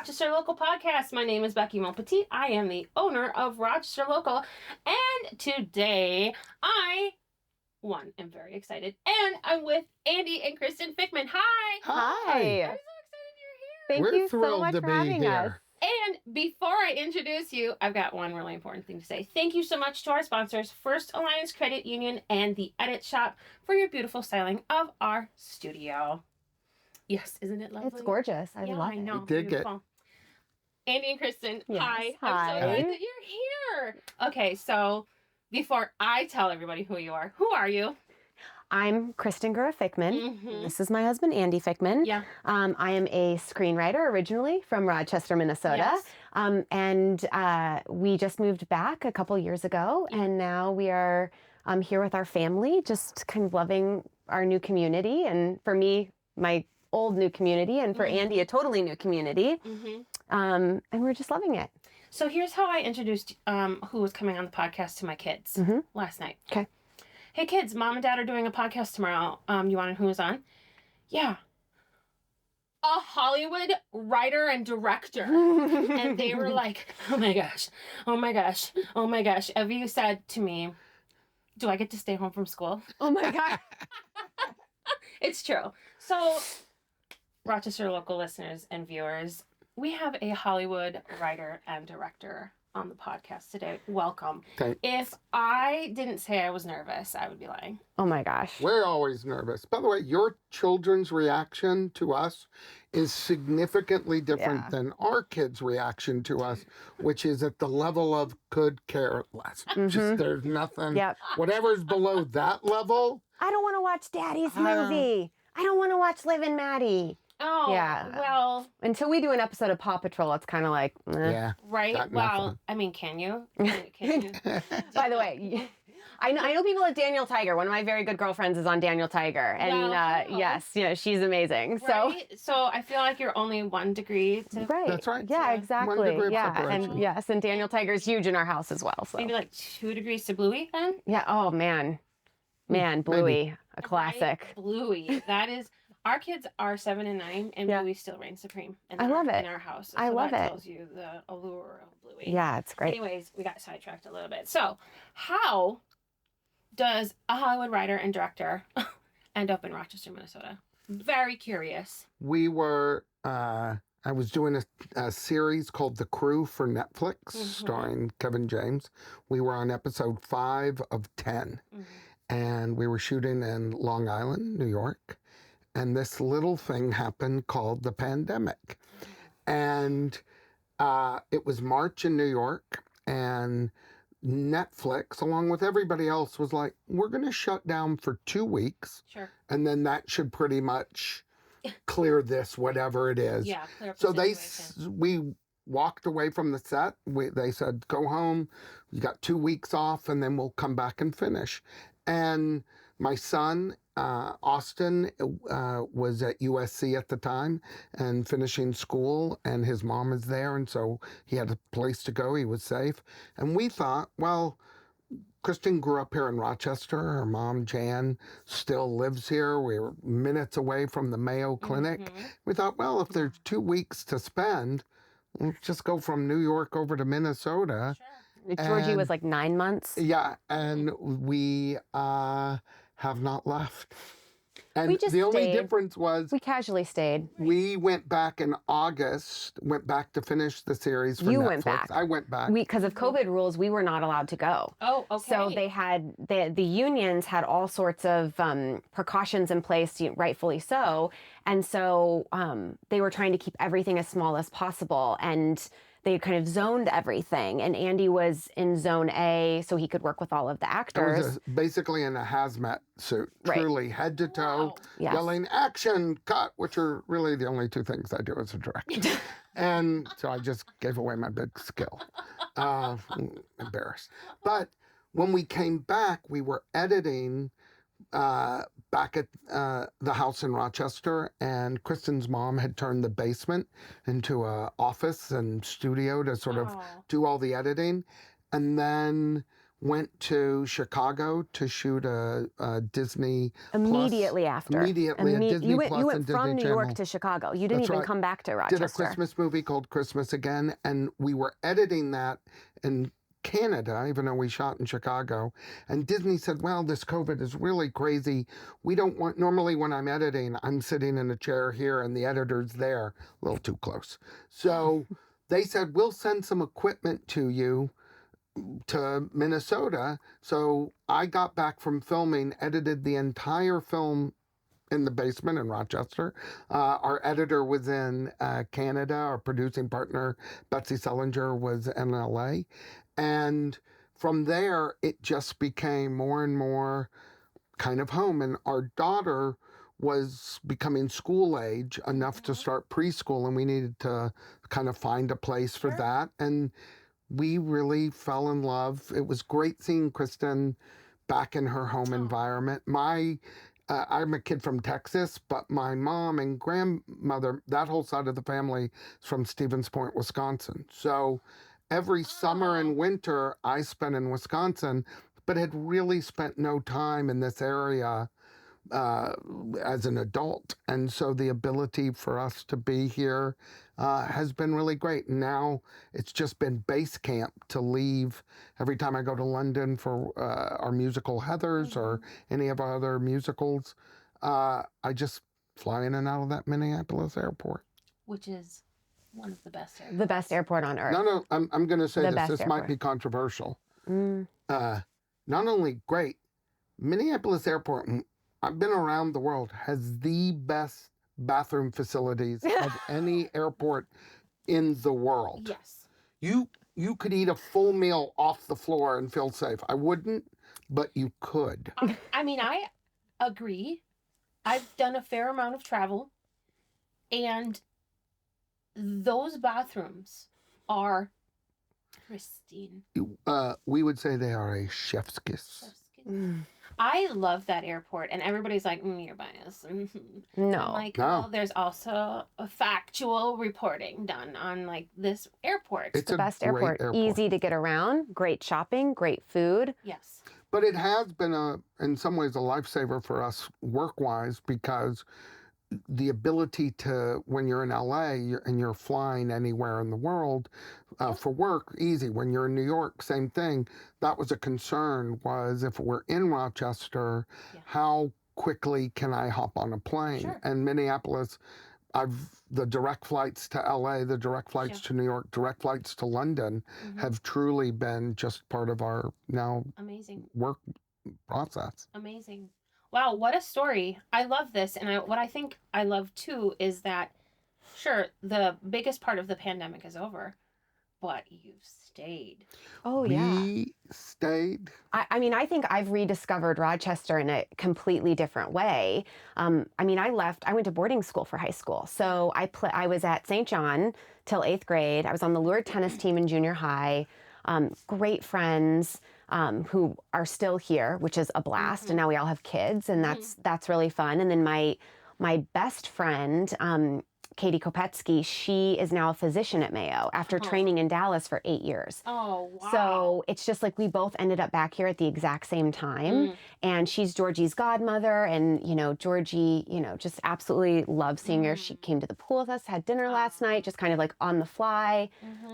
Rochester Local Podcast. My name is Becky Monpetit. I am the owner of Rochester Local. And today, I am very excited. And I'm with Andy and Kristen Fickman. Hi. Hi. I'm so excited you're here. Thank you so much for having us. And before I introduce you, I've got one really important thing to say. Thank you so much to our sponsors, First Alliance Credit Union and the Edit Shop, for your beautiful styling of our studio. Yes, isn't it lovely? It's gorgeous. I love it. I know. You dig beautiful. Andy and Kristen, Yes. hi. Hi. I'm so glad that you're here. Okay, so before I tell everybody who you are you? I'm Kristen Gura Fickman. Mm-hmm. This is my husband, Andy Fickman. Yeah. I am a screenwriter originally from Rochester, Minnesota. Yes. And we just moved back a couple years ago. Yeah. And now we are here with our family, just kind of loving our new community. And for me, my old new community. And for Andy, a totally new community. Mm-hmm. And we're just loving it. So here's how I introduced who was coming on the podcast to my kids last night. Okay. Hey kids, mom and dad are doing a podcast tomorrow. You want to know who is on? Yeah. A Hollywood writer and director. And they were like, oh my gosh, oh my gosh, oh my gosh. Evie said to me, do I get to stay home from school? Oh my God. It's true. So, Rochester Local listeners and viewers, we have a Hollywood writer and director on the podcast today. Welcome. Thanks. If I didn't say I was nervous, I would be lying. Oh my gosh. We're always nervous. By the way, your children's reaction to us is significantly different than our kids' reaction to us, which is at the level of could care less. Just there's nothing. Yep. Whatever's below that level. I don't want to watch Daddy's movie. I don't want to watch Liv and Maddie. Oh, Yeah. well, Until we do an episode of Paw Patrol, it's kind of like, eh. Yeah. right? Got Well, nothing. I mean, can you? Can you? By the way, I know people at Daniel Tiger. One of my very good girlfriends is on Daniel Tiger. And Wow. yes, she's amazing. Right? So I feel like you're only 1 degree to Right. That's right. Yeah, 1 exactly. degree of Yeah. separation. And yes, and Daniel Tiger's huge in our house as well. So maybe like 2 degrees to Bluey then? yeah, oh man. Bluey, a classic. Right? Bluey. That is, our kids are 7 and 9, and Yeah. Bluey still reigns supreme in I love it. in our house. I love that it. tells you the allure of Bluey. Yeah, it's great. Anyways, we got sidetracked a little bit. So, how does a Hollywood writer and director end up in Rochester, Minnesota? Very curious. We were, I was doing a series called The Crew for Netflix, starring Kevin James. We were on episode 5 of 10. And we were shooting in Long Island, New York. And this little thing happened called the pandemic. And it was March in New York. And Netflix, along with everybody else, was like, we're going to shut down for 2 weeks. Sure. And then that should pretty much clear this, whatever it is. Yeah. Clear up So the situation. we walked away from the set. They said, go home. You got 2 weeks off, and then we'll come back and finish. And my son, Austin, was at USC at the time and finishing school, and his mom is there. And so he had a place to go. He was safe. And we thought, well, Kristen grew up here in Rochester. Her mom, Jan, still lives here. We were minutes away from the Mayo Clinic. We thought, well, if there's 2 weeks to spend, let's just go from New York over to Minnesota. Sure. Georgie and- was like 9 months. Yeah, and we have not left. And We just the only stayed. difference was We casually stayed. we went back in August, went back to finish the series for You Netflix. went back. I went back. Because of COVID rules, we were not allowed to go. Oh, okay. So they had the unions had all sorts of precautions in place, rightfully so, and so they were trying to keep everything as small as possible, and they kind of zoned everything. And Andy was in Zone A, so he could work with all of the I actors. was basically in a hazmat suit, Right. truly head to toe, Wow. Yes. yelling action, cut, which are really the only 2 things I do as a director. And so I just gave away my big skill. Embarrassed. But when we came back, we were editing back at the house in Rochester, and Kristen's mom had turned the basement into a office and studio to sort of Oh. do all the editing. And then went to Chicago to shoot a Disney Immediately Plus, after. Immediately, a Disney you Plus went and from Disney New Channel. York to Chicago. You didn't That's even right. come back to Rochester. Did a Christmas movie called Christmas Again, and we were editing that in Canada, even though we shot in Chicago. And Disney said, well, this COVID is really crazy. We don't want, normally when I'm editing, I'm sitting in a chair here and the editor's there, a little too close. So they said, we'll send some equipment to you to Minnesota. So I got back from filming, edited the entire film in the basement in Rochester. Our editor was in Canada. Our producing partner, Betsy Sellinger, was in LA. And from there, it just became more and more kind of home. And our daughter was becoming school age enough to start preschool, and we needed to kind of find a place for that. And we really fell in love. It was great seeing Kristen back in her home environment. I'm a kid from Texas, but my mom and grandmother, that whole side of the family is from Stevens Point, Wisconsin. So every summer and winter I spent in Wisconsin, but had really spent no time in this area as an adult. And so the ability for us to be here has been really great. Now it's just been base camp to leave every time I go to London for our musical Heathers or any of our other musicals. I just fly in and out of that Minneapolis airport. Which is one of the best airports. The best airport on earth. No, I'm going to say The this. best This airport. might be controversial. Mm. Not only great, Minneapolis Airport, I've been around the world, has the best bathroom facilities of any airport in the world. Yes. You could eat a full meal off the floor and feel safe. I wouldn't, but you could. I mean, I agree. I've done a fair amount of travel, and those bathrooms are pristine. We would say they are a chef's kiss. Mm. I love that airport, and everybody's like, you're biased. No. I'm like, No. well, there's also a factual reporting done on like this airport. It's the a best great airport. Easy to get around, great shopping, great food. Yes. But it has been in some ways, a lifesaver for us work-wise, because the ability to, when you're in LA and you're flying anywhere in the world for work, easy. When you're in New York, same thing. That was a concern, was if we're in Rochester, how quickly can I hop on a plane? Sure. And Minneapolis, the direct flights to LA, the direct flights to New York, direct flights to London have truly been just part of our now Amazing. work process. Amazing. Wow, what a story. I love this. And what I think I love too is that, sure, the biggest part of the pandemic is over, but you've stayed. Oh, yeah. We stayed. I mean, I think I've rediscovered Rochester in a completely different way. I mean, I went to boarding school for high school. So I was at St. John till 8th grade. I was on the Lourdes tennis team in junior high. Great friends who are still here, which is a blast. And now we all have kids, and that's really fun. And then my best friend, Katie Kopetsky, she is now a physician at Mayo after training in Dallas for 8 years. Oh, wow. So it's just like we both ended up back here at the exact same time. And she's Georgie's godmother. And, Georgie, just absolutely loves seeing her. She came to the pool with us, had dinner last night, just kind of like on the fly.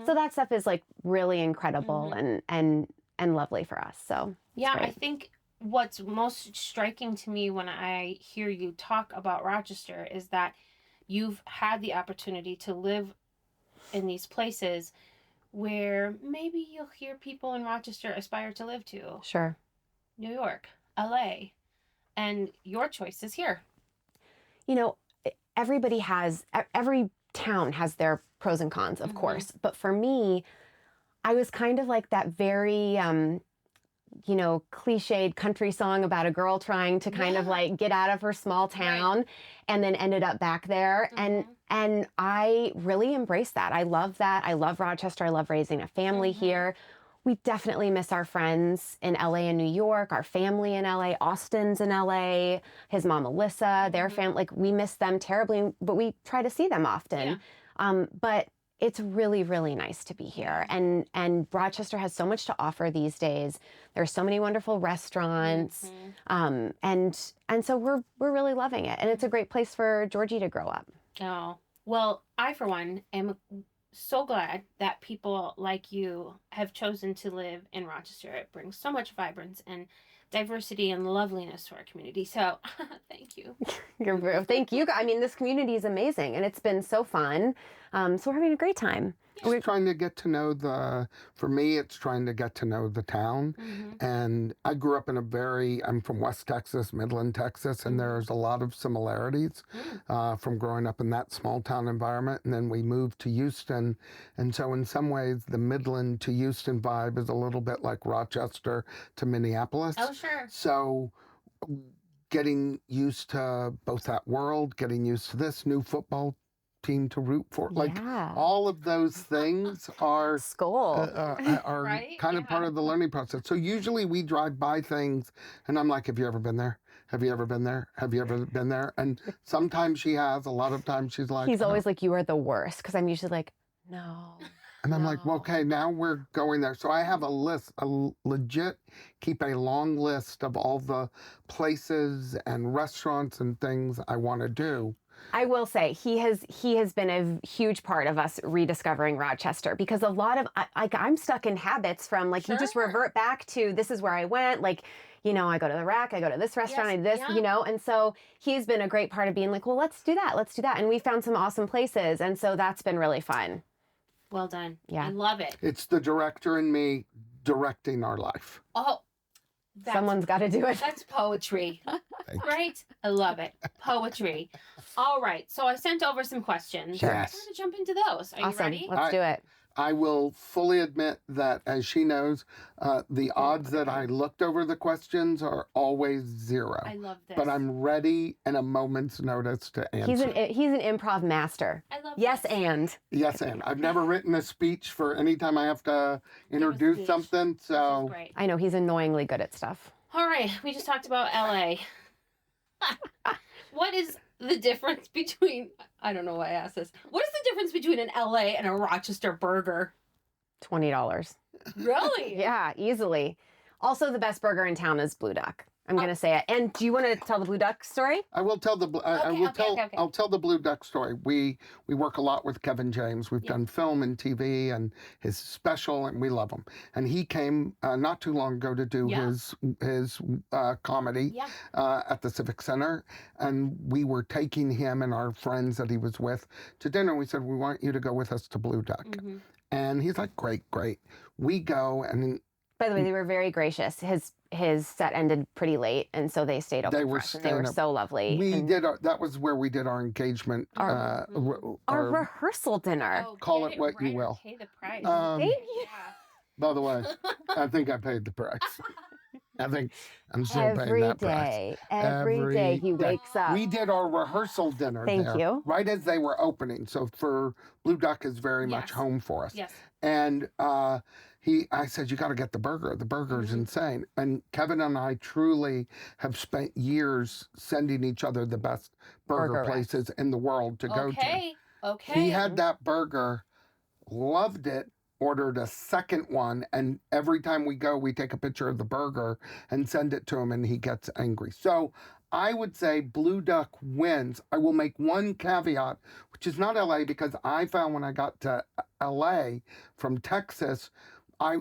So that stuff is like really incredible and lovely for us. So yeah, I think what's most striking to me when I hear you talk about Rochester is that you've had the opportunity to live in these places where maybe you'll hear people in Rochester aspire to live to. Sure. New York, LA, and your choice is here. Every town has their pros and cons, of course. But for me, I was kind of like that very, cliched country song about a girl trying to kind of like get out of her small town and then ended up back there. And I really embraced that. I love that. I love Rochester. I love raising a family here. We definitely miss our friends in LA and New York, our family in LA. Austin's in LA, his mom, Alyssa, their family. Like, we miss them terribly, but we try to see them often. But it's really, really nice to be here. And Rochester has so much to offer these days. There's so many wonderful restaurants. And so we're really loving it. And it's a great place for Georgie to grow up. Oh, well, I, for one, am so glad that people like you have chosen to live in Rochester. It brings so much vibrance and diversity and loveliness to our community. So thank you. Thank you. I mean, this community is amazing and it's been so fun. So we're having a great time. We're trying to get to know for me, it's trying to get to know the town. And I grew up I'm from West Texas, Midland, Texas, and there's a lot of similarities from growing up in that small town environment. And then we moved to Houston. And so in some ways, the Midland to Houston vibe is a little bit like Rochester to Minneapolis. Oh, sure. So getting used to both that world, getting used to this new football team to root for, like all of those things are Right? kind of part of the learning process. So usually we drive by things and I'm like, have you ever been there? Have you ever been there? Have you ever been there? And sometimes she has, a lot of times she's like, he's always like, you are the worst. Cause I'm usually like, no. And I'm like, well, okay, now we're going there. So I have a list, keep a long list of all the places and restaurants and things I want to do. I will say he has been a huge part of us rediscovering Rochester, because a lot of I'm stuck in habits from like you just revert back to this is where I went, like, you know, I go to the rack, I go to this restaurant, I do this, you know, and so he's been a great part of being like, well, let's do that, and we found some awesome places, and so that's been really fun. Well done. Yeah, I love it. It's the director and me directing our life. Oh, someone's got to do it. That's poetry, right? I love it. Poetry. All right. So I sent over some questions. Yes. We're going to jump into those. Are you ready? Let's do it. I will fully admit that, as she knows, the odds that I looked over the questions are always 0. I love this. But I'm ready in a moment's notice to answer. He's an improv master. I love Yes, this. and. Yes, and. I've never written a speech for any time I have to introduce something, so. This is great. I know, he's annoyingly good at stuff. All right. We just talked about LA. What is the difference between, I don't know why I asked this. What is the difference between an LA and a Rochester burger? $20. Really? Yeah, easily. Also, the best burger in town is Blue Duck. I'm going to say it. And do you want to tell the Blue Duck story? I will tell I'll tell the Blue Duck story. We work a lot with Kevin James. We've done film and TV and his special, and we love him. And he came not too long ago to do his comedy at the Civic Center. And we were taking him and our friends that he was with to dinner. We said, we want you to go with us to Blue Duck. And he's like, great. We go, and by the way, they were very gracious. His set ended pretty late, and so they stayed over. They were so lovely. That was where we did our engagement. Our rehearsal dinner. Oh, call it what you will. Pay the price. Thank you. By the way, I think I paid the price. I think I'm still paying that price. Every day he wakes up. We did our rehearsal dinner Thank you. right as they were opening. So for Blue Duck is very much home for us. Yes. And I said, you got to get the burger. The burger's insane. And Kevin and I truly have spent years sending each other the best burger places in the world to go to. Okay. He had that burger, loved it, ordered a second one, and every time we go, we take a picture of the burger and send it to him, and he gets angry. So I would say Blue Duck wins. I will make one caveat, which is not LA, because I found when I got to LA from Texas,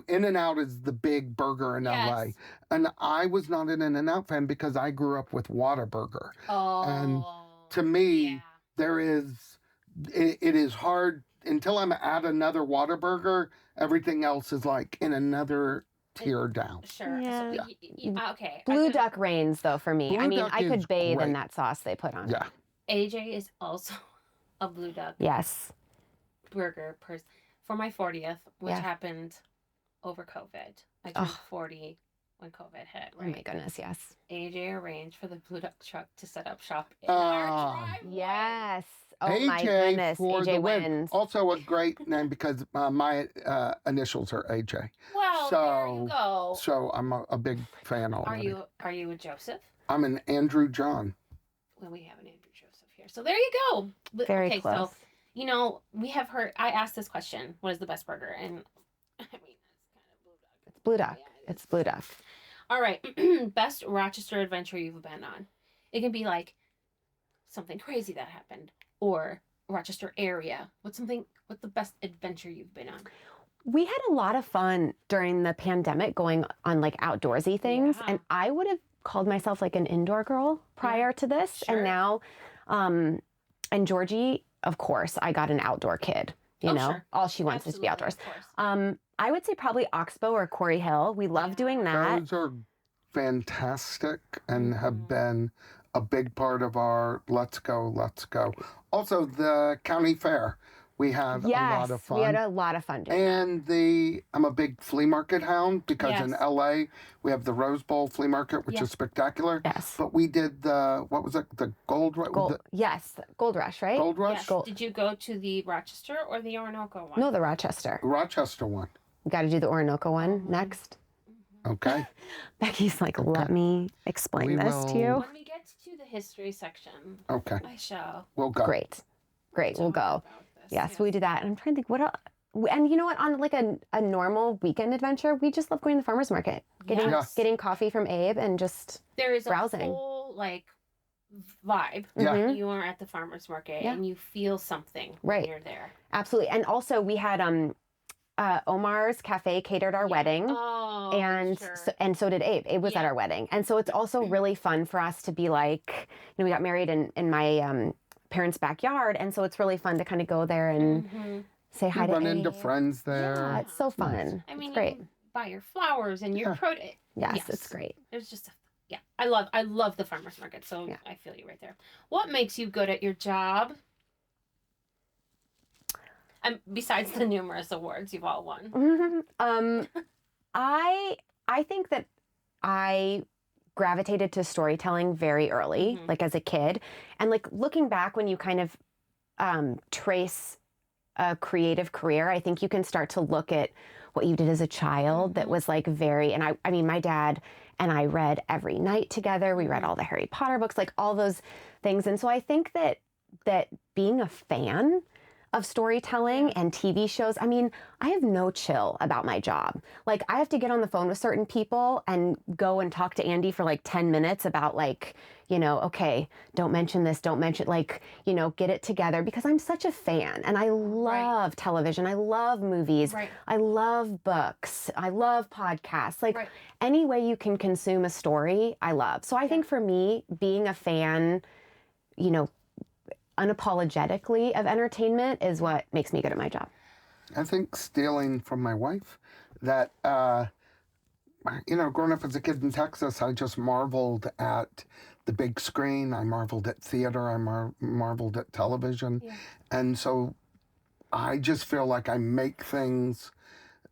In-N-Out is the big burger in LA. And I was not an In-N-Out fan because I grew up with Whataburger. Oh. And to me, it is hard. Until I'm at another Whataburger, everything else is like in another tier down. Sure. Yeah. So, okay. Blue Duck reigns, though, for me. Blue Duck I could bathe great. in that sauce they put on it. Yeah. AJ is also a Blue Duck burger person. For my 40th, which happened over COVID. I turned 40 when COVID hit, right? Oh my goodness, yes. AJ arranged for the Blue Duck truck to set up shop in our driveway. Yes. Oh AJ my goodness, for AJ the win. wins. Also a great name because my initials are AJ. Well, there you go. So I'm a big fan already. Are you a Joseph? I'm an Andrew John. Well, we have an Andrew Joseph here. So there you go. Very close. So You know, we have heard, I asked this question, what is the best burger? And I mean, It's Blue Duck. Yeah, It's Blue Duck. all right. Best Rochester adventure you've been on. It can be like something crazy that happened, or Rochester area. What's the best adventure you've been on? We had a lot of fun during the pandemic going on like outdoorsy things. Yeah. And I would have called myself like an indoor girl prior to this. Sure. And now, and Georgie, of course, I got an outdoor kid. You know, sure. all she wants is to be outdoors. Of course. I would say probably Oxbow or Quarry Hill. We love doing that. Those are fantastic and have been a big part of our let's go, let's go. Also, the county fair. We had a lot of fun. We had a lot of fun doing And I'm a big flea market hound because in LA we have the Rose Bowl flea market, which is spectacular. Yes. But we did the Gold Yes, Gold Rush, right? Gold Rush? Yes. Did you go to the Rochester or the Orinoco one? No, the Rochester. Rochester one. We got to do the Orinoco one next. Okay. Becky's like, let me explain this to you. When we get to the history section, Okay. I shall. We'll go. Great, we'll go. about this. Yes, we do that. And I'm trying to think what else. And you know what? On like a normal weekend adventure, we just love going to the farmer's market, getting coffee from Abe, and just there is browsing. A whole like vibe. Yeah. Mhm. You are at the farmer's market and you feel something when you're there. Absolutely. And also we had Omar's Cafe catered our wedding. Oh, And sure. so did Abe. Abe was at our wedding. And so it's also really fun for us to be like, we got married in my parents' backyard. And so it's really fun to kind of go there and say hi to Run Abe. into friends there. Yeah, it's so fun. I mean, it's great. you can buy your flowers and your produce. Yes, it's great. There's just I love the farmer's market. So I feel you right there. What makes you good at your job? And besides the numerous awards you've all won. I think that I gravitated to storytelling very early, like as a kid. And like looking back when you kind of trace a creative career, I think you can start to look at what you did as a child that was like very, and I mean, my dad and I read every night together. We read all the Harry Potter books, like all those things. And so I think that being a fan of storytelling and TV shows, I mean, I have no chill about my job. Like I have to get on the phone with certain people and go and talk to Andy for like 10 minutes about like, okay, don't mention this, don't mention, like, get it together, because I'm such a fan and I love television. I love movies. I love books. I love podcasts. Like any way you can consume a story, I love. So I think for me, being a fan, unapologetically of entertainment is what makes me good at my job. I think stealing from my wife that, growing up as a kid in Texas, I just marveled at the big screen. I marveled at theater. I marveled at television. Yeah. And so I just feel like I make things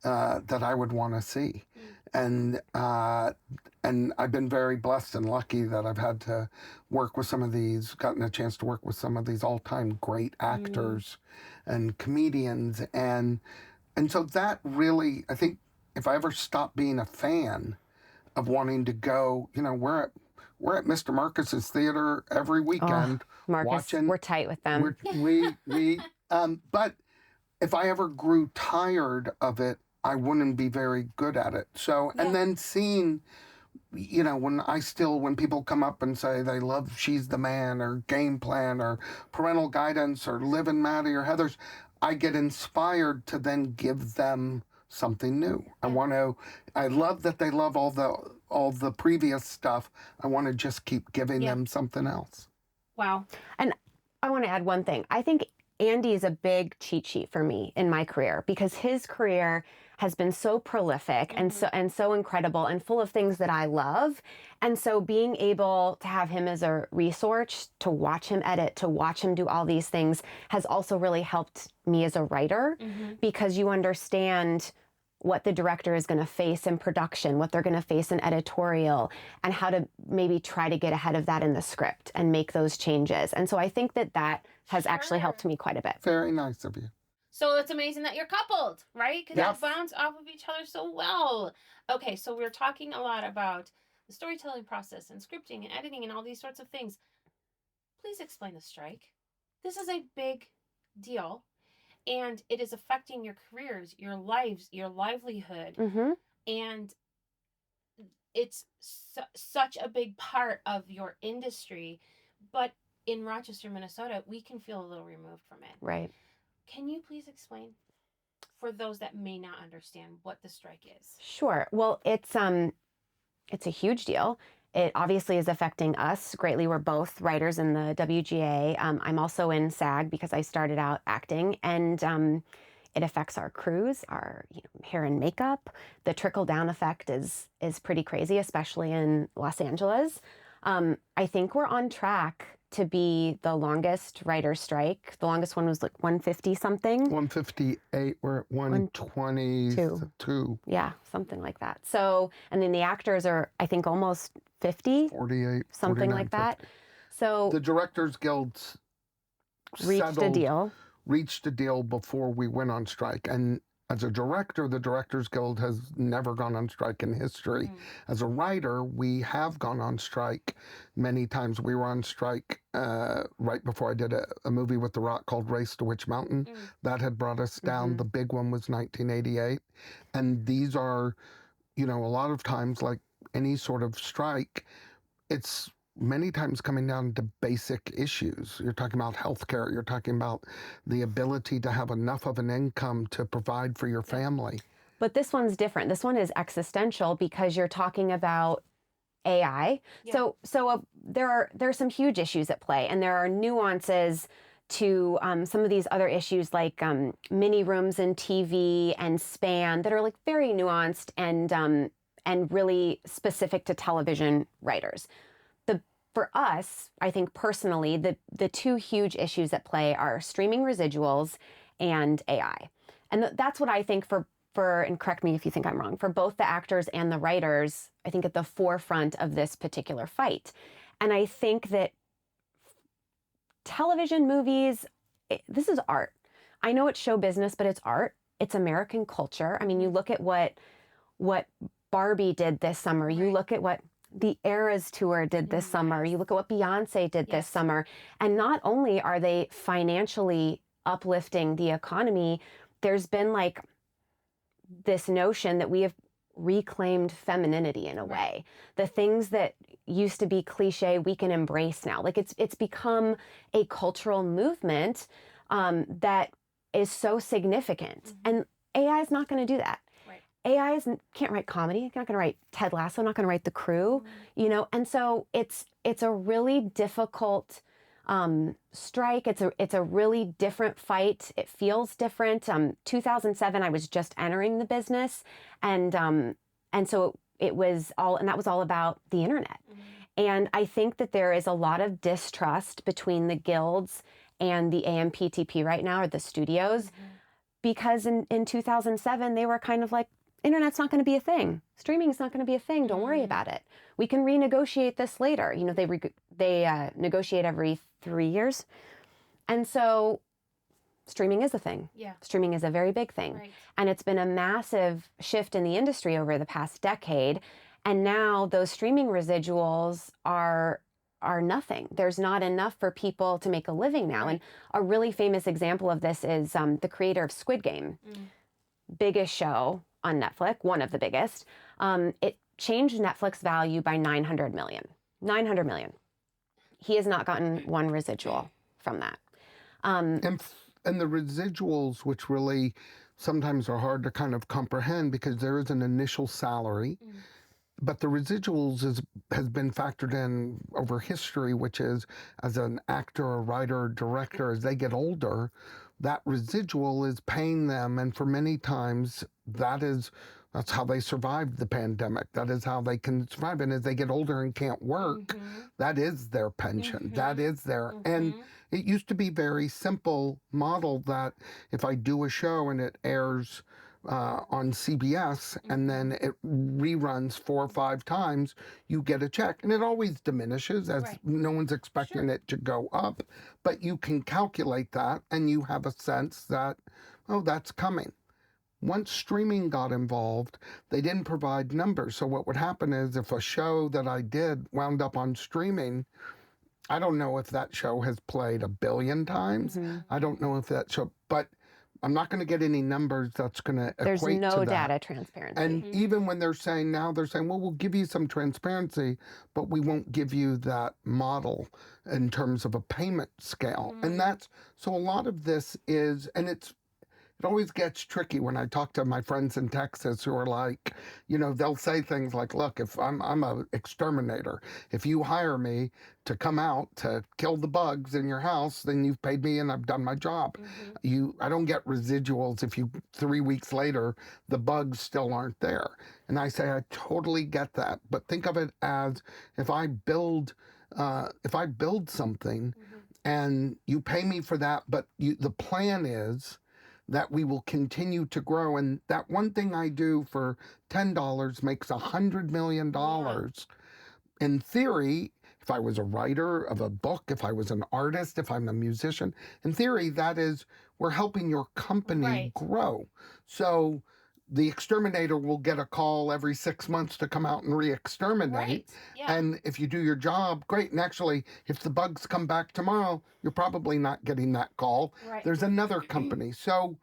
that I would want to see. And I've been very blessed and lucky that I've had to work with gotten a chance to work with some of these all-time great actors and comedians. And so that really, I think if I ever stop being a fan of wanting to go, we're at Mr. Marcus's theater every weekend. Marcus, we're tight with them. But if I ever grew tired of it, I wouldn't be very good at it. So, and then seeing, when people come up and say they love She's the Man or Game Plan or Parental Guidance or Liv and Maddie or Heathers, I get inspired to then give them something new. I love that they love all the previous stuff. I want to just keep giving them something else. Wow. And I want to add one thing. I think Andy is a big cheat sheet for me in my career, because his career has been so prolific and so incredible and full of things that I love. And so being able to have him as a resource, to watch him edit, to watch him do all these things, has also really helped me as a writer, because you understand what the director is going to face in production, what they're going to face in editorial, and how to maybe try to get ahead of that in the script and make those changes. And so I think that has actually helped me quite a bit. Very nice of you. So it's amazing that you're coupled, right? Because you bounce off of each other so well. Okay, so we're talking a lot about the storytelling process and scripting and editing and all these sorts of things. Please explain the strike. This is a big deal, and it is affecting your careers, your lives, your livelihood, and it's such a big part of your industry. But in Rochester, Minnesota, we can feel a little removed from it. Right. Can you please explain, for those that may not understand, what the strike is? Sure. Well, it's a huge deal. It obviously is affecting us greatly. We're both writers in the WGA. I'm also in SAG because I started out acting, and it affects our crews, our hair and makeup. The trickle down effect is pretty crazy, especially in Los Angeles. I think we're on track to be the longest writer strike. The longest one was like 150 something. 158. We're at 122. Yeah, something like that. So, and then the actors are, I think, almost 50. 48. Something 49, like that. 50. So the Directors Guilds reached a deal before we went on strike. And as a director, the Directors Guild has never gone on strike in history. As a writer, we have gone on strike many times. We were on strike right before I did a movie with The Rock called Race to Witch Mountain. That had brought us down. The big one was 1988. And these are, a lot of times, like any sort of strike, it's many times coming down to basic issues. You're talking about healthcare. You're talking about the ability to have enough of an income to provide for your family. But this one's different. This one is existential because you're talking about AI. Yeah. So there are some huge issues at play, and there are nuances to some of these other issues like mini rooms and TV and span that are like very nuanced and really specific to television writers. For us, I think personally, the two huge issues at play are streaming residuals and AI. And that's what I think for, and correct me if you think I'm wrong, for both the actors and the writers, I think at the forefront of this particular fight. And I think that television, movies, this is art. I know it's show business, but it's art. It's American culture. I mean, you look at what Barbie did this summer. Right. You look at what the Eras Tour did this summer. You look at what Beyonce did this summer. And not only are they financially uplifting the economy, there's been like this notion that we have reclaimed femininity in a way. The things that used to be cliche, we can embrace now. Like it's become a cultural movement that is so significant. And AI is not going to do that. AI can't write comedy. It's not going to write Ted Lasso. Not going to write The Crew. And so it's a really difficult strike. It's a really different fight. It feels different. 2007, I was just entering the business, and so it was all, and that was all about the internet. And I think that there is a lot of distrust between the guilds and the AMPTP right now, or the studios, because in 2007 they were kind of like, internet's not going to be a thing. Streaming's not going to be a thing. Don't worry about it. We can renegotiate this later. They negotiate every 3 years. And so streaming is a thing. Yeah. Streaming is a very big thing. Right. And it's been a massive shift in the industry over the past decade. And now those streaming residuals are nothing. There's not enough for people to make a living now. Right. And a really famous example of this is the creator of Squid Game. Biggest show on Netflix, one of the biggest. It changed Netflix value by $900 million. $900 million. He has not gotten one residual from that. And the residuals, which really sometimes are hard to kind of comprehend because there is an initial salary, but the residuals has been factored in over history, which is as an actor, a writer, director, as they get older, that residual is paying them. And for many times, that's how they survived the pandemic. That is how they can survive. And as they get older and can't work, that is their pension. That is their, and it used to be very simple model that if I do a show and it airs on CBS and then it reruns 4 or 5 times, you get a check. And it always diminishes as no one's expecting it to go up. But you can calculate that and you have a sense that, oh, that's coming. Once streaming got involved, they didn't provide numbers. So what would happen is if a show that I did wound up on streaming, I don't know if that show has played 1 billion times. I don't know if that show, but I'm not going to get any numbers that's going to equate to that. There's no data transparency. And even when they're saying, well, we'll give you some transparency, but we won't give you that model in terms of a payment scale. And so a lot of this is, and it always gets tricky when I talk to my friends in Texas who are like, they'll say things like, look, if I'm an exterminator, if you hire me to come out to kill the bugs in your house, then you've paid me and I've done my job. I don't get residuals if 3 weeks later, the bugs still aren't there. And I say, I totally get that. But think of it as if I build something and you pay me for that, but the plan is that we will continue to grow. And that one thing I do for $10 makes $100 million. In theory, if I was a writer of a book, if I was an artist, if I'm a musician, in theory, that is, we're helping your company grow. So the exterminator will get a call every 6 months to come out and re-exterminate. And if you do your job, great. And actually, if the bugs come back tomorrow, you're probably not getting that call. There's another company. So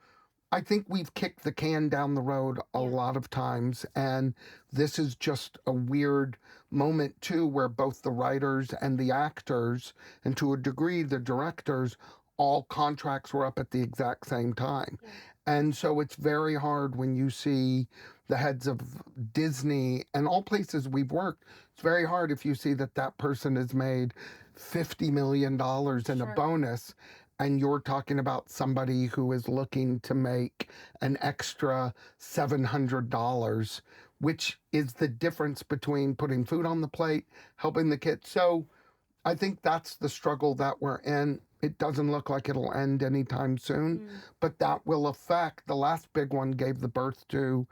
I think we've kicked the can down the road a lot of times. And this is just a weird moment, too, where both the writers and the actors, and to a degree, the directors, all contracts were up at the exact same time. And so it's very hard when you see the heads of Disney and all places we've worked. It's very hard if you see that person has made $50 million in a bonus, and you're talking about somebody who is looking to make an extra $700, which is the difference between putting food on the plate, helping the kids. So I think that's the struggle that we're in. It doesn't look like it'll end anytime soon, but that will affect, the last big one gave the birth to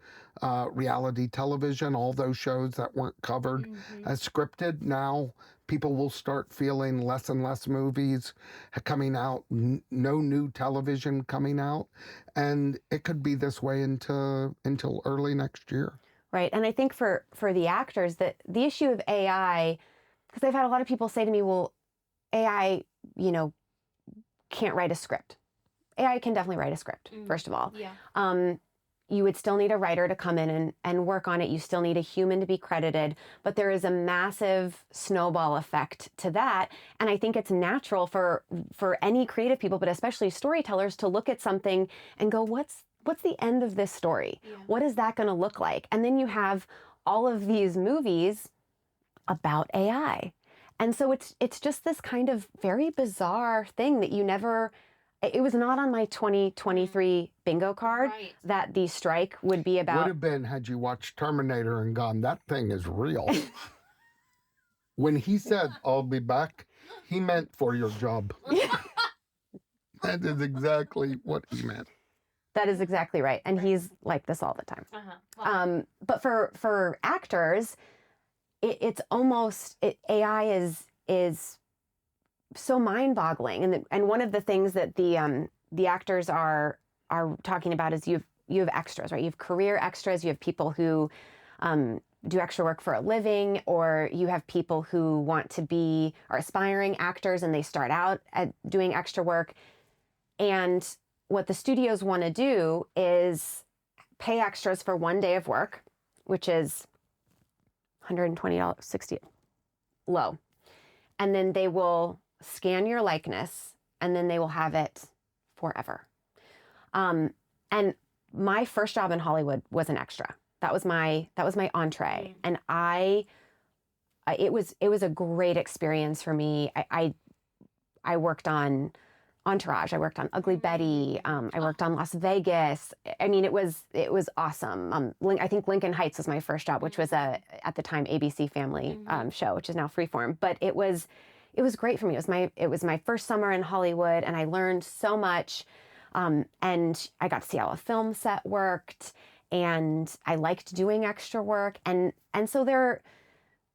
reality television, all those shows that weren't covered as scripted. Now people will start feeling less and less movies coming out, no new television coming out, and it could be this way until early next year. Right, and I think for the actors, that the issue of AI, because I've had a lot of people say to me, well, AI, can't write a script. AI can definitely write a script, first of all. You would still need a writer to come in and work on it. You still need a human to be credited, but there is a massive snowball effect to that. And I think it's natural for any creative people, but especially storytellers, to look at something and go, what's the end of this story? What is that going to look like? And then you have all of these movies about AI. And so it's just this kind of very bizarre thing that it was not on my 2023 bingo card that the strike would be about. Would have been had you watched Terminator and gone, that thing is real. When he said, I'll be back, he meant for your job. That is exactly what he meant. That is exactly right. And he's like this all the time. Wow. But for actors, it's almost, AI is so mind-boggling. And one of the things that the actors are talking about is you have extras, right? You have career extras. You have people who do extra work for a living, or you have people who are aspiring actors and they start out at doing extra work. And what the studios want to do is pay extras for one day of work, which is $120, $60 low. And then they will scan your likeness, and then they will have it forever. And my first job in Hollywood was an extra. That was my entree. And it was a great experience for me. I worked on Entourage. I worked on Ugly Betty. I worked on Las Vegas. I mean, it was awesome. I think Lincoln Heights was my first job, which was at the time ABC Family show, which is now Freeform. But it was great for me. It was my first summer in Hollywood, and I learned so much. And I got to see how a film set worked, and I liked doing extra work. And so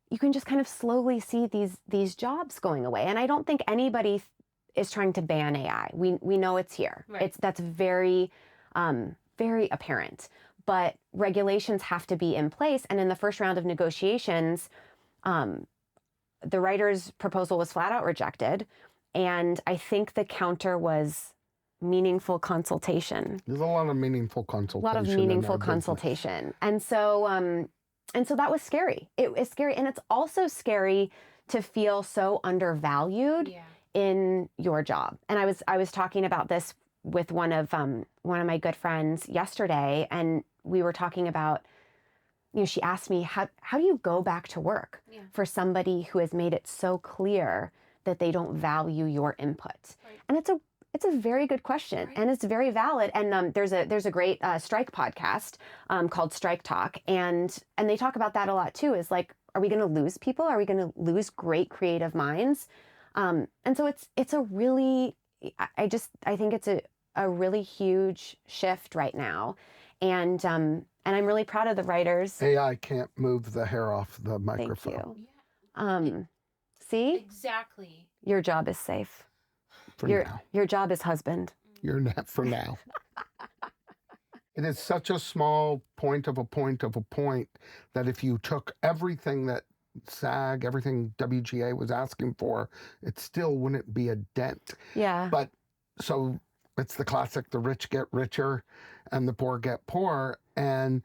you can just kind of slowly see these jobs going away. And I don't think anybody is trying to ban AI. We know it's here. Right. That's very, very apparent. But regulations have to be in place. And in the first round of negotiations, the writer's proposal was flat out rejected. And I think the counter was meaningful consultation. There's a lot of meaningful consultation. A lot of meaningful consultation. And so that was scary. It was scary. And it's also scary to feel so undervalued in your job. And I was talking about this with one of my good friends yesterday, and we were talking about, she asked me, how do you go back to work for somebody who has made it so clear that they don't value your input? Right. And it's a very good question, and it's very valid. And there's a great strike podcast called Strike Talk, and they talk about that a lot too. Is like, are we going to lose people? Are we going to lose great creative minds? And so it's a really, I think it's a really huge shift right now, and I'm really proud of the writers. AI can't move the hair off the microphone. Thank you. Yeah. See? Exactly. Your job is safe. For now. Your job is husband. You're not for now. It is such a small point of a point that if you took everything that SAG, everything WGA was asking for, it still wouldn't be a dent. Yeah. But so it's the classic, the rich get richer and the poor get poor. And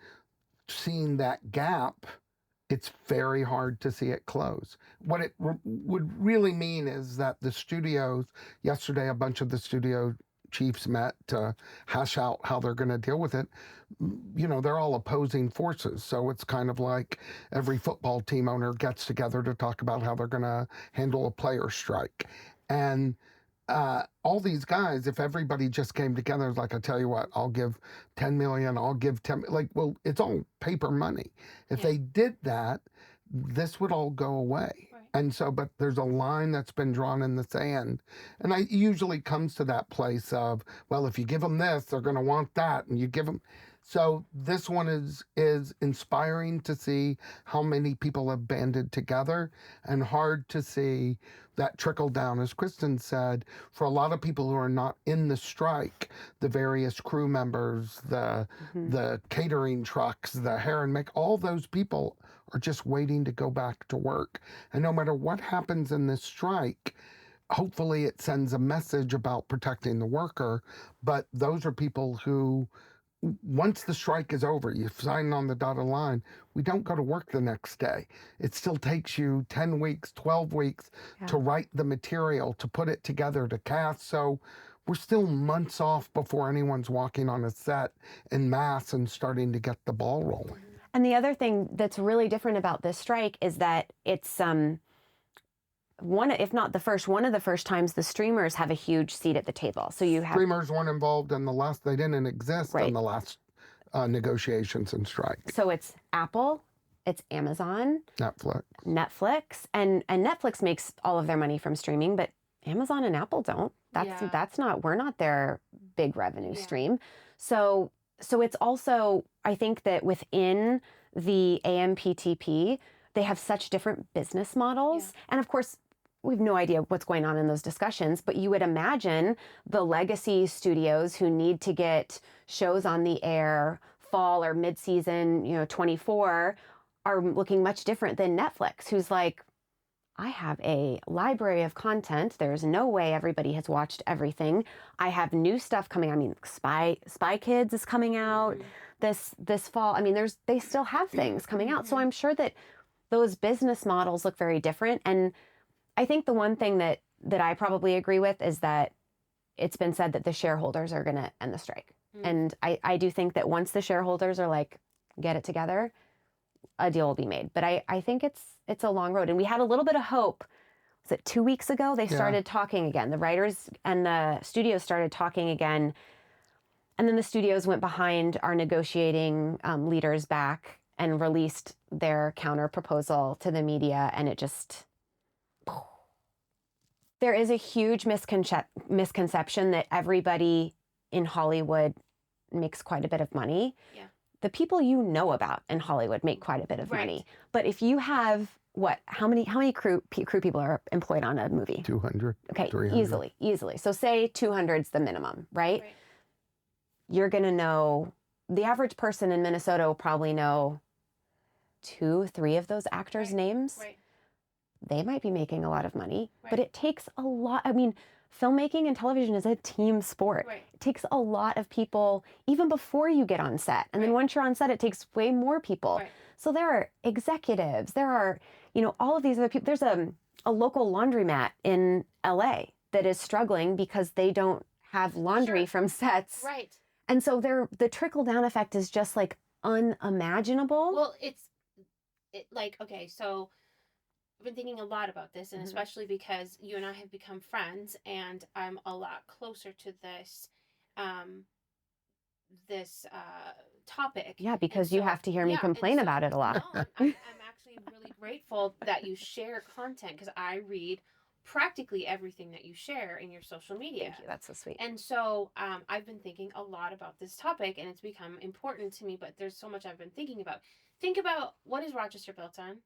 seeing that gap, it's very hard to see it close. What it would really mean is that the studios, yesterday a bunch of the studio chiefs met to hash out how they're going to deal with it. They're all opposing forces. So it's kind of like every football team owner gets together to talk about how they're going to handle a player strike. And all these guys, if everybody just came together, like, I tell you what, I'll give 10 million, I'll give 10, well, it's all paper money. If they did that, this would all go away. Right. And so, but there's a line that's been drawn in the sand. And it usually comes to that place of, well, if you give them this, they're going to want that. And you give them. So this one is inspiring to see how many people have banded together, and hard to see that trickle down, as Kristen said, for a lot of people who are not in the strike, the various crew members, the catering trucks, the hair and makeup, all those people are just waiting to go back to work. And no matter what happens in this strike, hopefully it sends a message about protecting the worker. But those are people who, once the strike is over, you sign on the dotted line, we don't go to work the next day. It still takes you 10 weeks, 12 weeks to write the material, to put it together, to cast. So we're still months off before anyone's walking on a set en masse and starting to get the ball rolling. And the other thing that's really different about this strike is that it's one of the first times the streamers have a huge seat at the table. So you have streamers weren't involved in the last; they didn't exist in the last negotiations and strike. So it's Apple, it's Amazon, Netflix, and Netflix makes all of their money from streaming, but Amazon and Apple don't. We're not their big revenue stream. So it's also, I think that within the AMPTP, they have such different business models. Yeah. And of course, we have no idea what's going on in those discussions, but you would imagine the legacy studios who need to get shows on the air fall or mid-season, 24, are looking much different than Netflix, who's like, I have a library of content. There's no way everybody has watched everything. I have new stuff coming. I mean, Spy Kids is coming out this fall. I mean, they still have things coming out. So I'm sure that those business models look very different. And I think the one thing that I probably agree with is that it's been said that the shareholders are going to end the strike. And I do think that once the shareholders are like, get it together, a deal will be made. But I think it's a long road. And we had a little bit of hope. Was it 2 weeks ago? They started talking again. The writers and the studios started talking again. And then the studios went behind our negotiating leaders back and released their counter proposal to the media. And it just... There is a huge misconception that everybody in Hollywood makes quite a bit of money. Yeah. The people you know about in Hollywood make quite a bit of money. But if you have how many crew people are employed on a movie? 200. Okay, 300. easily. So say 200 is the minimum, right? You're going to know, the average person in Minnesota will probably know 2-3 of those actors' names. Right. they might be making a lot of money, but Right. it takes a lot. I mean, filmmaking and television is a team sport. Right. It takes a lot of people even before you get on set. And then Right. once you're on set, it takes way more people. Right. So there are executives, there are, all of these other people. There's a local laundromat in LA that is struggling because they don't have laundry Sure. from sets. Right. And so the trickle down effect is just like unimaginable. Well, okay, so I've been thinking a lot about this, and especially because you and I have become friends, and I'm a lot closer to this topic. Yeah, because you so- have to hear me yeah, and complain so- about it a lot. No, I'm actually really grateful that you share content, because I read practically everything that you share in your social media. Thank you. That's so sweet. And so I've been thinking a lot about this topic, and it's become important to me, but there's so much I've been thinking about. Think about, what is Rochester built on?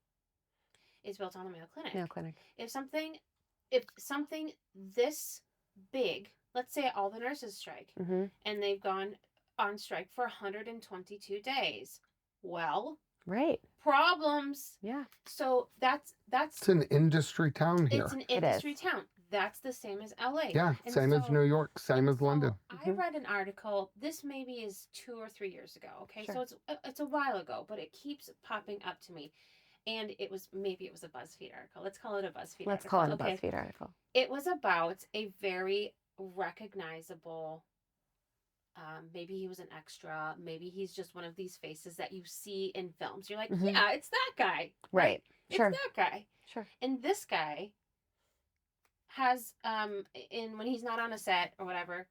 It's built on the Mayo Clinic. Mayo Clinic. If something this big, let's say all the nurses strike, Mm-hmm. and they've gone on strike for 122 days. Well, Right. problems. Yeah. So that's It's an industry town here. it's an It industry is. town. That's the same as LA. Yeah, And same as so- New York, same as So London. I Mhm. read an article. This maybe is 2 or 3 years ago. Okay, Sure. so it's a while ago, but it keeps popping up to me, and it was a BuzzFeed article. Let's call it a BuzzFeed. Let's article. call it a Okay? BuzzFeed article. It was about a very recognizable. Maybe he was an extra. Maybe he's just one of these faces that you see in films. You're like, Mhm. yeah, it's that guy. Right. It's Sure. that guy. Sure. And this guy has when he's not on a set or whatever,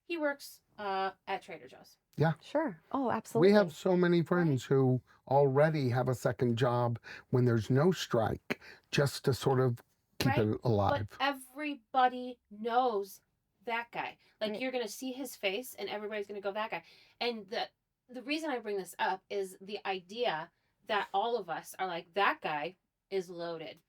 he works at Trader Joe's. Sure. Oh, absolutely. We have so many friends who already have a second job when there's no strike, just to sort of keep Right. it alive. But everybody knows that guy. Like, Right. you're gonna see his face, and everybody's gonna go, that guy. And the reason I bring this up is the idea that all of us are like, that guy is loaded.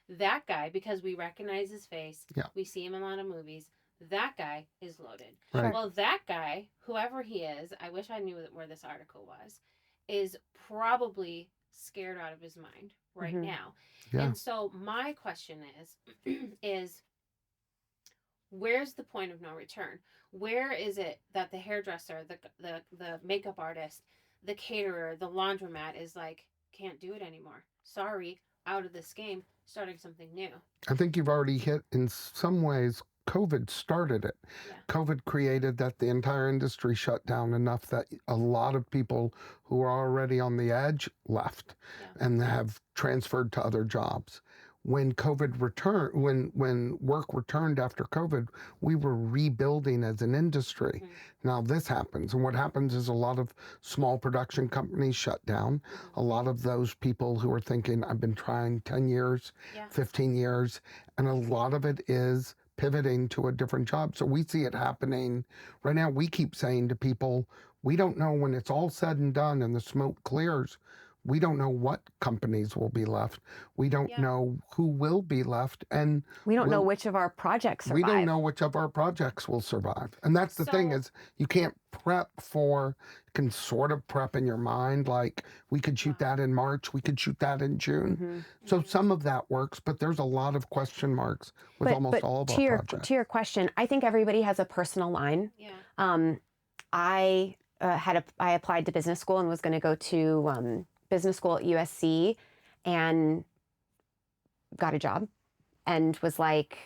That guy, because we recognize his face, Yeah. we see him in a lot of movies. That guy is loaded. Right. Well, that guy, whoever he is, I wish I knew where this article was, is probably scared out of his mind right Mhm. now. Yeah. And so my question is where's the point of no return? Where is it that the hairdresser, the makeup artist, the caterer, the laundromat is like, can't do it anymore. Sorry, out of this game, starting something new. I think you've already hit, in some ways, COVID started it. Yeah. COVID created that the entire industry shut down enough that a lot of people who were already on the edge left Yeah. and have transferred to other jobs. When COVID returned, when work returned after COVID, we were rebuilding as an industry. Mhm. Now this happens, and what happens is a lot of small production companies shut down. A lot of those people who are thinking, I've been trying 10 years, Yeah. 15 years, and a lot of it is pivoting to a different job. So we see it happening right now. We keep saying to people, we don't know when it's all said and done and the smoke clears. We don't know what companies will be left. We don't Yeah. know who will be left. And We don't know Well, which of our projects survive. we don't know which of our projects will survive. And that's the thing, So- is you can't prep for, you can sort of prep in your mind, like we could shoot that in March, we could shoot that in June. Mhm. So some of that works, but there's a lot of question marks with almost all of to our your projects. to your question, I think everybody has a personal line. Yeah. I I applied to business school and was going to go to business school at USC, and got a job, and was like,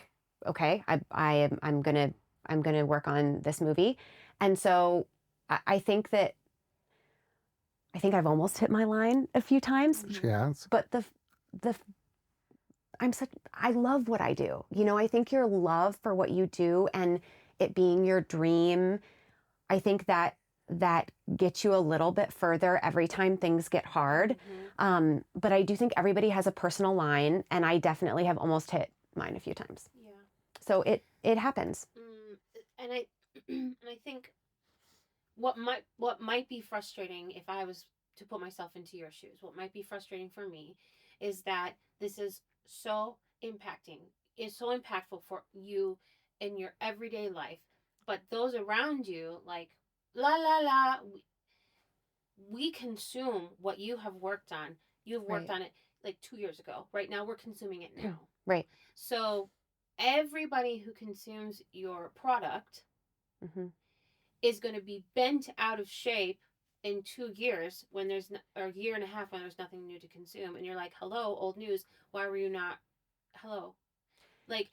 okay, I'm gonna work on this movie, and so I think I've almost hit my line a few times, She has. but I love what I do. I think your love for what you do and it being your dream, I think that gets you a little bit further every time things get hard. Mhm. But I do think everybody has a personal line, and I definitely have almost hit mine a few times. Yeah. So it happens. And I and I think what might be frustrating, if I was to put myself into your shoes, what might be frustrating for me is that this is so impactful for you in your everyday life, but those around you, like, la la la, we consume what you have worked on. You've worked Right. on it. like 2 years ago. Right now, we're consuming it now. Right. So everybody who consumes your product is going to be bent out of shape in 2 years when there's or a year and a half when there's nothing new to consume, and you're like, hello, old news, why were you not hello, like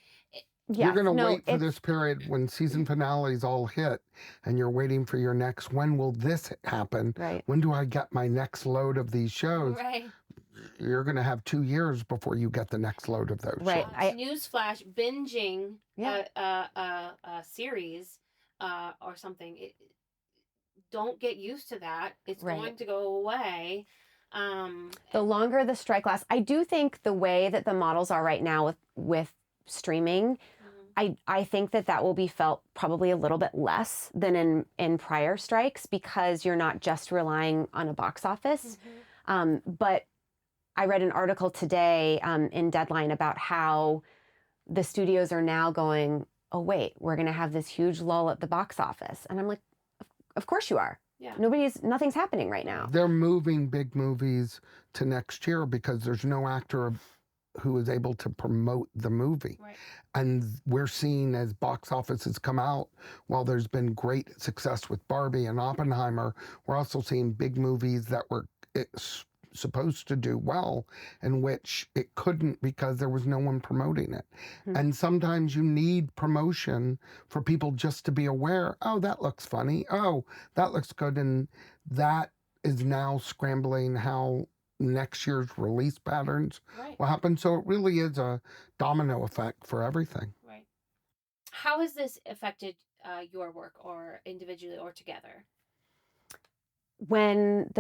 You're going to wait for this period when season finales all hit, and you're waiting for your next, when will this happen? Right. When do I get my next load of these shows? right. You're going to have 2 years before you get the next load of those Right. shows. Newsflash, binging a series or something, don't get used to that. It's going to go away. The longer the strike lasts, I do think the way that the models are right now with streaming, I think that will be felt probably a little bit less than in prior strikes, because you're not just relying on a box office. But I read an article today in Deadline about how the studios are now going, oh wait, we're going to have this huge lull at the box office. And I'm like, of course you are. Yeah. Nothing's happening right now. They're moving big movies to next year because there's no actor who is able to promote the movie. Right. And we're seeing, as box offices come out, while there's been great success with Barbie and Oppenheimer, we're also seeing big movies that were supposed to do well, in which it couldn't because there was no one promoting it. And sometimes you need promotion for people just to be aware, oh, that looks funny, oh, that looks good. And that is now scrambling how next year's release patterns will happen. So it really is a domino effect for everything. Right. How has this affected your work, or individually or together?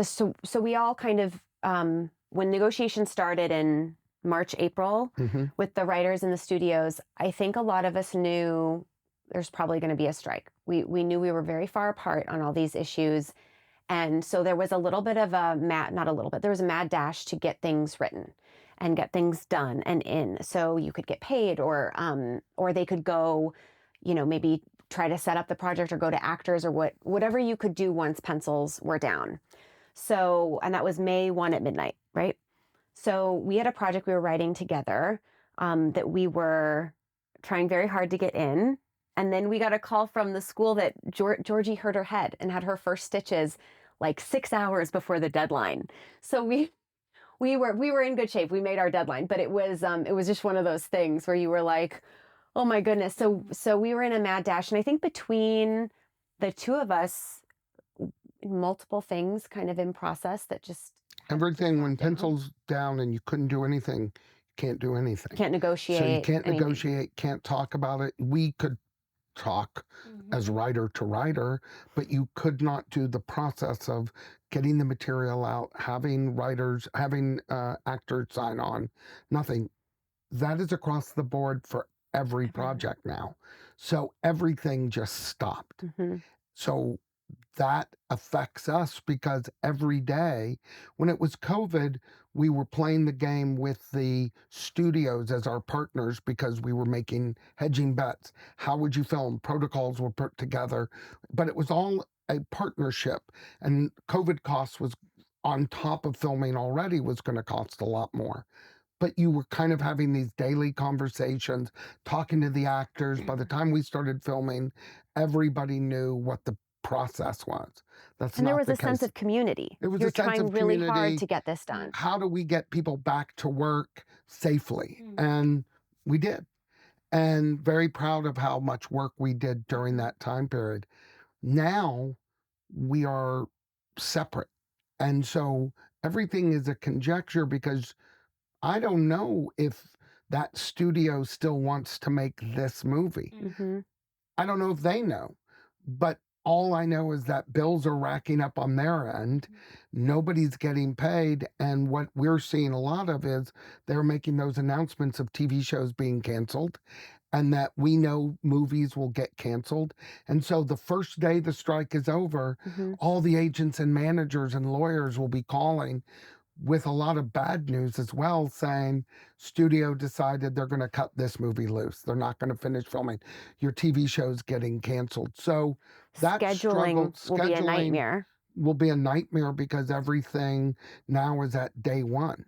So we all kind of, when negotiations started in March, April, with the writers in the studios, I think a lot of us knew there's probably going to be a strike. We knew we were very far apart on all these issues. And so there was a little bit of there was a mad dash to get things written and get things done and in, so you could get paid, or they could go, maybe try to set up the project or go to actors, or whatever you could do once pencils were down. So, and that was May 1 at midnight, right? So we had a project we were writing together that we were trying very hard to get in. And then we got a call from the school that Georgie hurt her head and had her first stitches like 6 hours before the deadline. So we were in good shape. We made our deadline, but it was just one of those things where you were like, oh my goodness. So we were in a mad dash. And I think between the two of us, multiple things kind of in process that just everything, when pencils down and you couldn't do anything, you can't do anything. Can't negotiate. So you can't anything. negotiate, can't talk about it. We could talk as writer to writer, but you could not do the process of getting the material out, having writers, having actors sign on, nothing. That is across the board for every project now. So everything just stopped. So that affects us, because every day, when it was COVID, we were playing the game with the studios as our partners, because we were making hedging bets. How would you film? Protocols were put together, but it was all a partnership, and COVID costs was on top of filming already was going to cost a lot more. But you were kind of having these daily conversations, talking to the actors. By the time we started filming, everybody knew what the process was. And there was a sense of community. It was You're a sense trying of really community. hard to get this done. How do we get people back to work safely? And we did. And very proud of how much work we did during that time period. Now we are separate. And so everything is a conjecture, because I don't know if that studio still wants to make this movie. I don't know if they know, but all I know is that bills are racking up on their end. Nobody's getting paid. And what we're seeing a lot of is they're making those announcements of TV shows being canceled, and that we know movies will get canceled. And so the first day the strike is over, all the agents and managers and lawyers will be calling with a lot of bad news as well, saying studio decided they're going to cut this movie loose. They're not going to finish filming. Your TV show's getting canceled. So that scheduling will be a nightmare. Will be a nightmare, because everything now is at day one.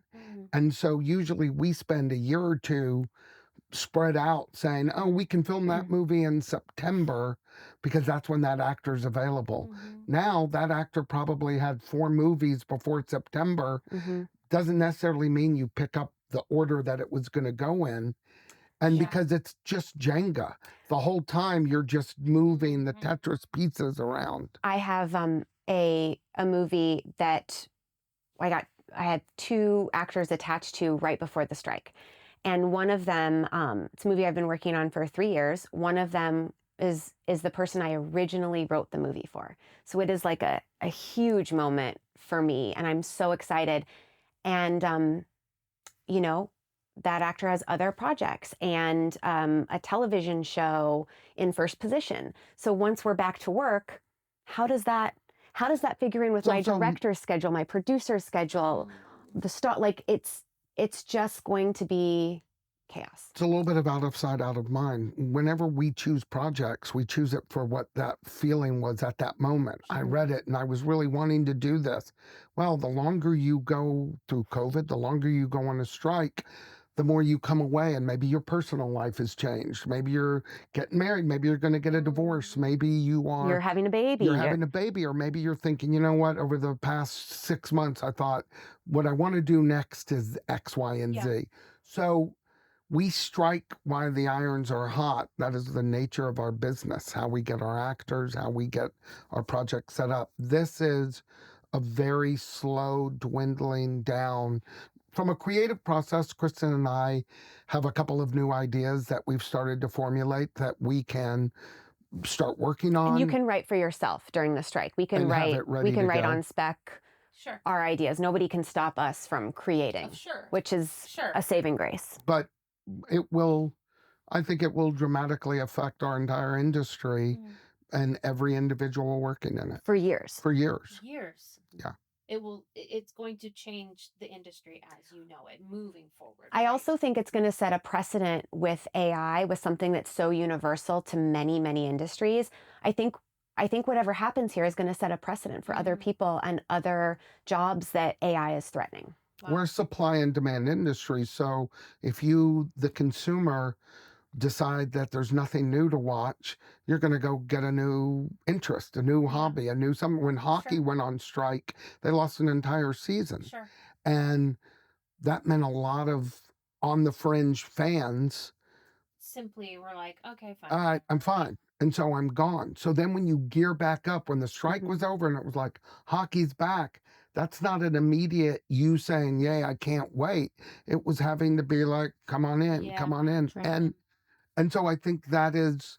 And so usually we spend a year or two spread out saying, oh, we can film that movie in September because that's when that actor's available. Now that actor probably had 4 movies before September. Doesn't necessarily mean you pick up the order that it was going to go in. And because it's just Jenga, the whole time you're just moving the Tetris pieces around. I have a movie that I had 2 actors attached to right before the strike. And one of them, it's a movie I've been working on for 3 years. One of them is the person I originally wrote the movie for. So it is like a huge moment for me, and I'm so excited. And, you know, that actor has other projects and a television show in first position. So once we're back to work, how does that figure in with my director's schedule, my producer's schedule, the start? Like it's just going to be chaos. It's a little bit of out of sight, out of mind. Whenever we choose projects, we choose it for what that feeling was at that moment. I read it and I was really wanting to do this. Well, the longer you go through COVID, the longer you go on a strike, the more you come away and maybe your personal life has changed. Maybe you're getting married. Maybe you're going to get a divorce. Maybe you're having a baby. You're having a baby. Or maybe you're thinking, you know what, over the past 6 months, I thought what I want to do next is X, Y, and Z. So we strike while the irons are hot. That is the nature of our business, how we get our actors, how we get our projects set up. This is a very slow dwindling down. From a creative process, Kristen and I have a couple of new ideas that we've started to formulate that we can start working on. And you can write for yourself during the strike. We can write on spec our ideas. Nobody can stop us from creating, which is a saving grace. But I think it will dramatically affect our entire industry and every individual working in it. For years. Yeah. It's going to change the industry as you know it moving forward. I also think it's going to set a precedent with AI, with something that's so universal to many, many industries. I think whatever happens here is going to set a precedent for other people and other jobs that AI is threatening. Wow. We're a supply and demand industry. So if you, the consumer, decide that there's nothing new to watch, you're going to go get a new interest, a new hobby, a new something. When hockey went on strike, they lost an entire season. And that meant a lot of on the fringe fans simply were like, okay, fine. All right, I'm fine. And so I'm gone. So then when you gear back up, when the strike was over and it was like, hockey's back, that's not an immediate you saying, yay, I can't wait. It was having to be like, come on in, come on in. Right. And so I think that is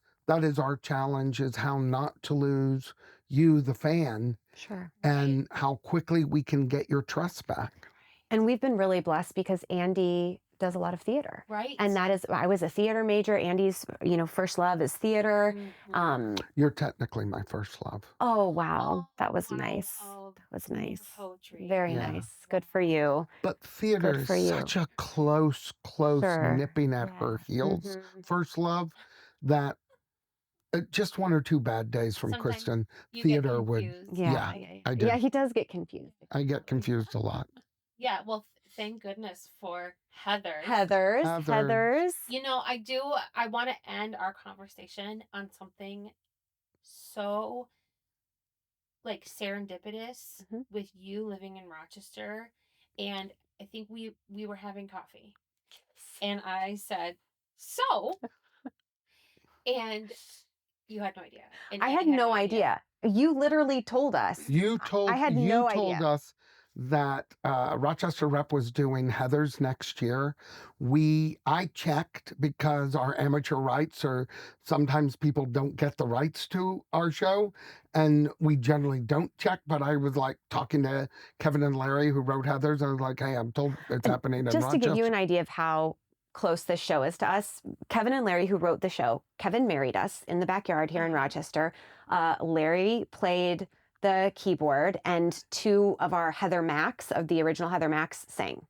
our challenge, is how not to lose you, the fan, and how quickly we can get your trust back. And we've been really blessed because Andy does a lot of theater. Right. And I was a theater major. Andy's, first love is theater. You're technically my first love. Oh, wow. That was nice. That was nice. Poetry. Very nice. Good for you. But theater is such a close nipping at her heels first love that just 1 or 2 bad days from Sometimes Kristen, theater would. I do. Yeah, he does get confused. I get confused a lot. Yeah, well, thank goodness for Heathers. Heathers. I want to end our conversation on something so serendipitous with you living in Rochester. And I think we were having coffee. And I said, so, and you had no idea. And I had no idea. You literally told us. I had no idea. You told us that Rochester Rep was doing Heathers next year. I checked because our amateur rights sometimes people don't get the rights to our show, and we generally don't check, but I was talking to Kevin and Larry who wrote Heathers. I was like, hey, I'm told it's happening in Rochester. Just to give you an idea of how close this show is to us, Kevin and Larry, who wrote the show, Kevin married us in the backyard here in Rochester. Larry played the keyboard, and 2 of our Heather Max, of the original Heather Max, sang.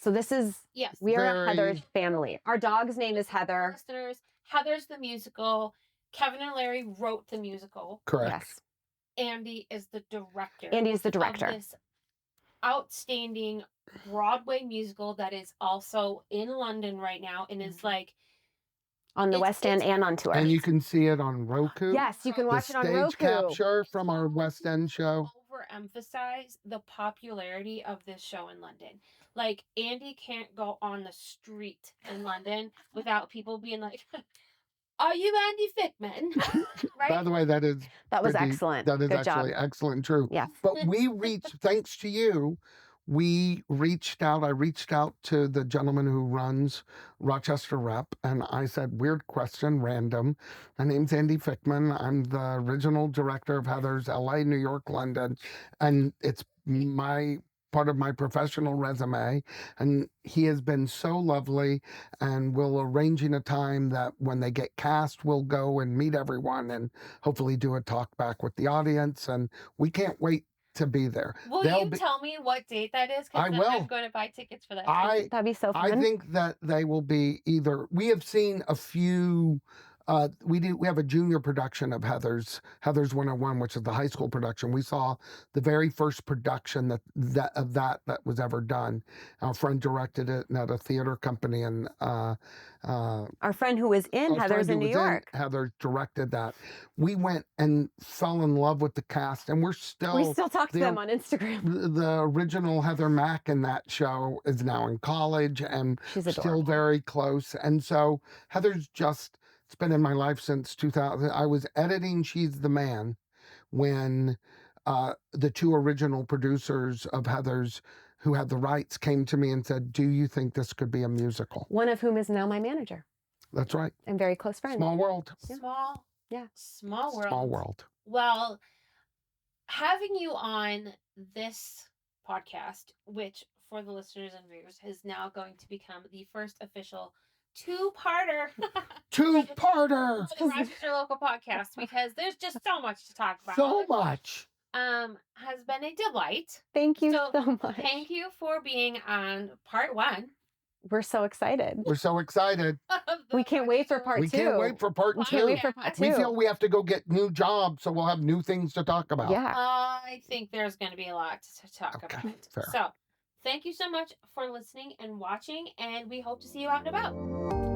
So this is, we are a Heather family. Our dog's name is Heather. Listeners, Heather's the musical. Kevin and Larry wrote the musical. Correct. Yes. Andy is the director. Andy is the director. Of this outstanding Broadway musical that is also in London right now and is like On the West End and on tour. And you can see it on Roku. Yes, you can watch it on stage Roku. capture from our West End show. Overemphasize the popularity of this show in London. Like, Andy can't go on the street in London without people being like, "Are you Andy Fickman?" Right? By the way, that was excellent. That is Good actually job. excellent, true. Yes. But we reached, thanks to you, I reached out to the gentleman who runs Rochester Rep, and I said, weird question, random. My name's Andy Fickman. I'm the original director of Heather's LA, New York, London, and it's part of my professional resume. And he has been so lovely, and we'll arranging a time that when they get cast, we'll go and meet everyone and hopefully do a talk back with the audience. And we can't wait to be there. Will you tell me what date that is? I will. I'm going to buy tickets for that. That'd be so fun. I think that they will be either. We have seen a few. We have a junior production of Heather's 101, which is the high school production. We saw the very first production that was ever done. Our friend directed it at a theater company, and our friend who was in Heather's in New York. Heather directed that. We went and fell in love with the cast, and we still talk to them on Instagram. The original Heather Mack in that show is now in college, and she's still very close. And so Heather's just. It's been in my life since 2000. I was editing She's the Man when the two original producers of Heather's who had the rights came to me and said, do you think this could be a musical? One of whom is now my manager. That's right. And very close friend. Small world. Small world. Small world. Well, having you on this podcast, which for the listeners and viewers is now going to become the first official two-parter for the Rochester Local Podcast, because there's just so much to talk about. So much. Has been a delight. Thank you so much. Thank you for being on part 1. We're so excited. We can't wait for part 2. We can't wait for part 2. We can't wait for part 2. We feel we have to go get new jobs, so we'll have new things to talk about. Yeah. I think there's going to be a lot to talk about. Fair. So, thank you so much for listening and watching, and we hope to see you out and about.